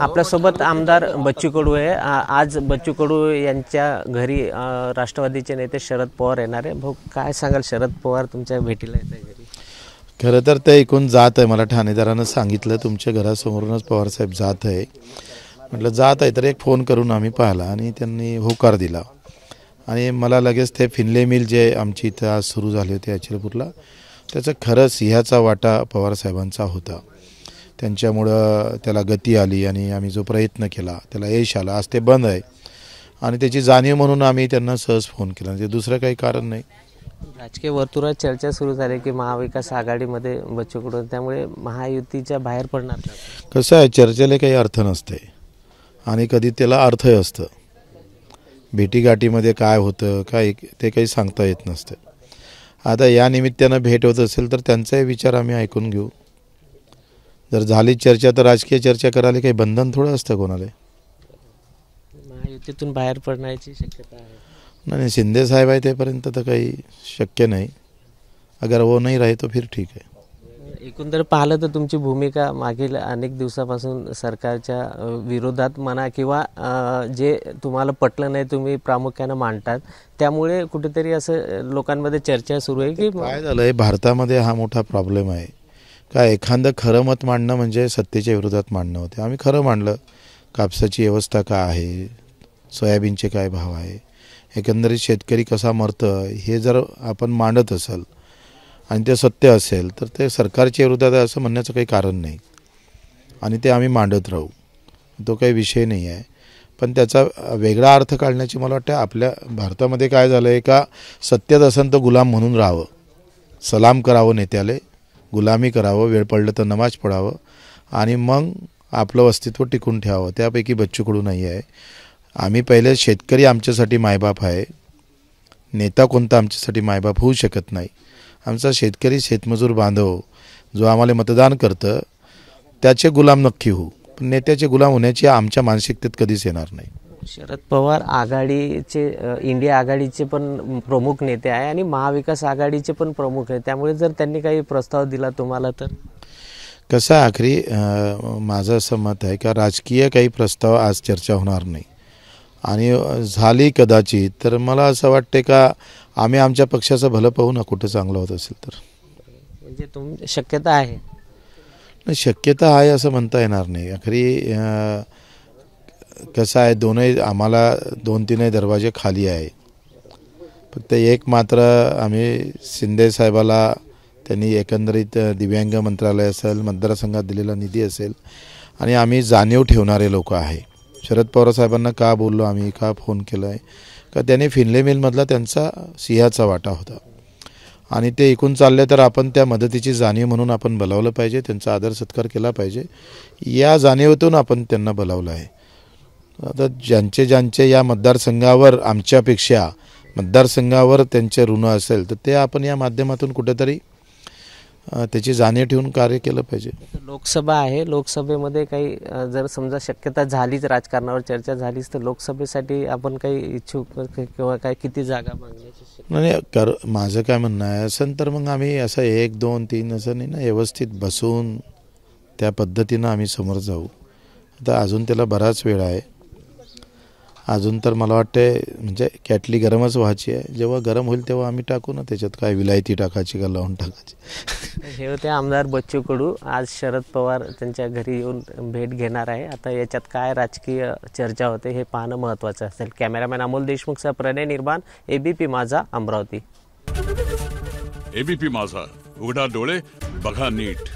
आपल्यासोबत आमदार बच्चू कडू आहे। आज बच्चू कडू यांच्या घरी राष्ट्रवादीचे नेते शरद पवार येणार आहे। भाऊ काय सांगाल, शरद पवार तुमच्या भेटीला येत आहे घरी? खरं तर ते ऐकून जात आहे, मला ठाणेदारानं सांगितलं तुमच्या घरासमोरूनच पवार साहेब जात आहे। म्हटलं जात आहे तर एक फोन करून आम्ही पाहिला आणि त्यांनी होकार दिला आणि मला लगेच ते फिनले मिल जे आमची इथं आज सुरू झाले होते अचलपूरला, त्याचा खरं सिंहाचा वाटा पवार साहेबांचा होता। त्यांच्यामुळं त्याला गती आली आणि आम्ही जो प्रयत्न केला त्याला यश आलं। आज ते बंद आहे आणि त्याची जाणीव म्हणून आम्ही त्यांना सहज फोन केला, ते दुसरं काही कारण नाही। राजकीय वर्तुळात चर्चा सुरू झाली की महाविकास आघाडीमध्ये बच्चू कडू, त्यामुळे महायुतीच्या बाहेर पडणार का? कसं आहे, चर्चेला काही अर्थ नसते आणि कधी त्याला अर्थही असतं। भेटीगाठीमध्ये काय होतं काय ते काही सांगता येत नसतं। आता या निमित्तानं भेट होत असेल तर त्यांचाही विचार आम्ही ऐकून घेऊ। जर झाली चर्चा तर राजकीय चर्चा करायला काही बंधन थोडं असतं कोणाला। महायुतीतून बाहेर पडण्याची शक्यता आहे? नहीं, शिंदे साहब आहे तेपर्यंत तर काही शक्य नाही। अगर वो नहीं रहे तो फिर ठीक है। एकंदर पाहिलं तर तुमची भूमिका मागील अनेक दिवसापासून सरकारच्या विरोधात म्हणा किंवा जे तुम्हाला पटलं नाही तुम्ही प्रामुख्याने मांडतात, त्यामुळे कुठेतरी असं लोकांमध्ये चर्चा सुरू आहे की काय झालंय, भारतामध्ये हा मोठा प्रॉब्लेम आहे का एखादं खरं मत मांडणं म्हणजे सत्तेच्या विरोधात मांडणं होते। आम्ही खरं मांडलं, कापसाची अवस्था काय आहे, सोयाबीनचे काय भाव आहे, एकंदरीत शेतकरी कसा मरतं हे जर आपण मांडत असेल आणि ते सत्य असेल तर ते सरकारच्या विरोधात आहे असं म्हणण्याचं काही कारण नाही आणि ते आम्ही मांडत राहू, तो काही विषय नाही आहे। पण त्याचा वेगळा अर्थ काढण्याची मला वाटतं आपल्या भारतामध्ये काय झालं आहे का सत्यात असेल तर गुलाम म्हणून राहावं, सलाम करावं नेत्याले, गुलामी करावं, वेळ पडलं तर नमाज पडावं आणि मग आपलं अस्तित्व टिकून ठेवावं। त्यापैकी बच्चू कडू नाही आहे। आम्ही पहिले शेतकरी आमच्यासाठी मायबाप आहे, नेता कोणता आमच्यासाठी मायबाप होऊ शकत नाही। आमचा शेतकरी शेतमजूर बांधव जो आम्हाला मतदान करतं त्याचे गुलाम नक्की होऊ, पण नेत्याचे गुलाम होण्याची आमच्या मानसिकतेत कधीच येणार नाही। शरद पवार आघाडीचे इंडिया आघाडीचे पण प्रमुख नेते आहे आणि महाविकास आघाडीचे पण प्रमुख आहे, त्यामुळे जर त्यांनी काही प्रस्ताव दिला तुम्हाला तर कसं आखरी माझं असं मत आहे का राजकीय काही प्रस्ताव आज चर्चा होणार नाही आणि झाली कदाचित तर मला असं वाटते का आम्ही आमच्या पक्षाचं भलं पाहू ना, कुठं चांगलं होत असेल तर। म्हणजे तुम शक्यता आहे? नाही, शक्यता आहे असं म्हणता येणार नाही। आखरी कसं आहे, दोनही आम्हाला 2-3 दरवाजे खाली आहे। फक्त एक मात्र आम्ही शिंदे साहेबाला त्यांनी एकंदरीत दिव्यांग मंत्रालय असेल, मतदारसंघात दिलेला निधी असेल आणि आम्ही जाणीव ठेवणारे लोक आहे। शरद पवार साहेबांना का बोललो आम्ही, का फोन केला आहे का त्यांनी फिनले मिलमधला त्यांचा सिंहाचा वाटा होता आणि ते ऐकून चालले तर आपण त्या मदतीची जाणीव म्हणून आपण बोलावलं पाहिजे, त्यांचा आदर सत्कार केला पाहिजे। या जाणीवेतून आपण त्यांना बोलावलं आहे। आता ज्यांचे या मतदारसंघावर आमच्यापेक्षा मतदारसंघावर त्यांचे ऋण असेल तर ते आपण या माध्यमातून कुठेतरी त्याची जाणीव ठेवून कार्य केलं पाहिजे। लोकसभा आहे, लोकसभेमध्ये काही जर समजा शक्यता झालीच, राजकारणावर चर्चा झालीच तर लोकसभेसाठी आपण काही इच्छुक किंवा काय किती जागा मागण्याची? नाही, माझं काय म्हणणं आहे असं तर मग आम्ही असं 1, 2, 3 असं नाही ना, व्यवस्थित बसून त्या पद्धतीनं आम्ही समोर जाऊ। आता अजून त्याला बराच वेळ आहे, अजून तर मला वाटते म्हणजे कॅटली गरमच व्हायची आहे। जेव्हा गरम होईल तेव्हा आम्ही टाकू ना, त्याच्यात काय विलायती टाकायची का लावून टाकायची। हे होते आमदार बच्चू कडू। आज शरद पवार त्यांच्या घरी येऊन भेट घेणार आहे। आता याच्यात काय राजकीय चर्चा होते हे पाहणं महत्त्वाचं असेल। कॅमेरामॅन अमोल देशमुखचा प्रणय निर्माण, एबीपी माझा, अमरावती। एबीपी माझा, उघडा डोळे बघा नीट।